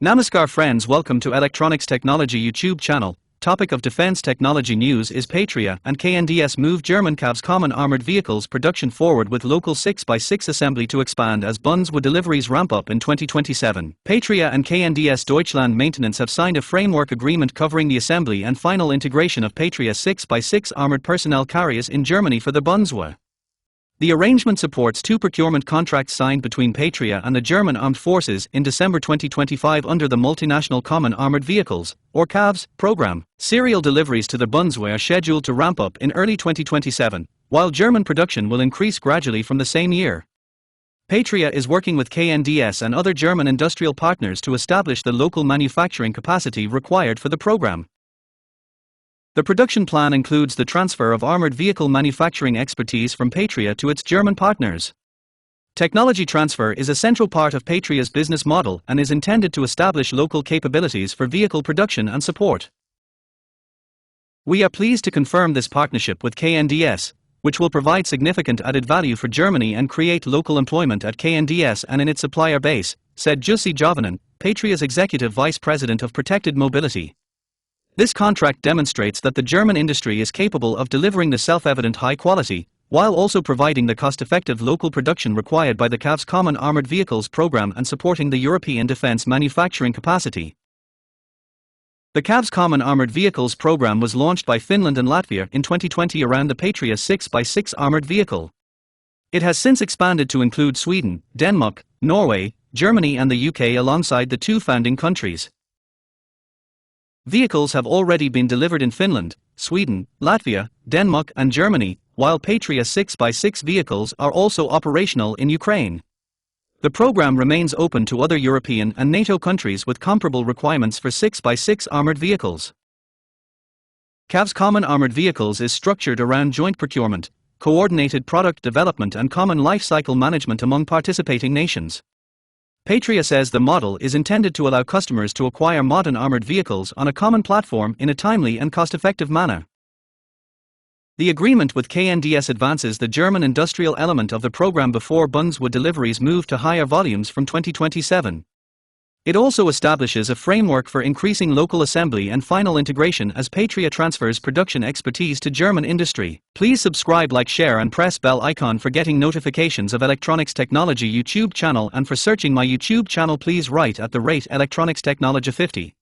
Namaskar friends, welcome to Electronics Technology YouTube channel. Topic of defense technology news is Patria and KNDS move German CAVS common armored vehicles production forward with local 6x6 assembly to expand as Bundeswehr deliveries ramp up in 2027. Patria and KNDS Deutschland Maintenance have signed a framework agreement covering the assembly and final integration of Patria 6x6 armored personnel carriers in Germany for the Bundeswehr. The arrangement supports two procurement contracts signed between Patria and the German Armed Forces in December 2025 under the Multinational Common Armored Vehicles, or CAVS, program. Serial deliveries to the Bundeswehr are scheduled to ramp up in early 2027, while German production will increase gradually from the same year. Patria is working with KNDS and other German industrial partners to establish the local manufacturing capacity required for the program. The production plan includes the transfer of armored vehicle manufacturing expertise from Patria to its German partners. Technology transfer is a central part of Patria's business model and is intended to establish local capabilities for vehicle production and support. We are pleased to confirm this partnership with KNDS, which will provide significant added value for Germany and create local employment at KNDS and in its supplier base, said Jussi Jovanen, Patria's Executive Vice President of Protected Mobility. This contract demonstrates that the German industry is capable of delivering the self-evident high quality, while also providing the cost-effective local production required by the CAVS Common Armored Vehicles program and supporting the European defense manufacturing capacity. The CAVS Common Armored Vehicles program was launched by Finland and Latvia in 2020 around the Patria 6x6 armored vehicle. It has since expanded to include Sweden, Denmark, Norway, Germany and the UK alongside the two founding countries. Vehicles have already been delivered in Finland, Sweden, Latvia, Denmark and Germany, while Patria 6x6 vehicles are also operational in Ukraine. The program remains open to other European and NATO countries with comparable requirements for 6x6 armored vehicles. CAVS Common Armored Vehicles is structured around joint procurement, coordinated product development and common life cycle management among participating nations. Patria says the model is intended to allow customers to acquire modern armored vehicles on a common platform in a timely and cost-effective manner. The agreement with KNDS advances the German industrial element of the program before Bundeswehr deliveries move to higher volumes from 2027. It also establishes a framework for increasing local assembly and final integration as Patria transfers production expertise to German industry. Please subscribe, like, share and press bell icon for getting notifications of Electronics Technology YouTube channel, and for searching my YouTube channel please write @Electronics Technology 50.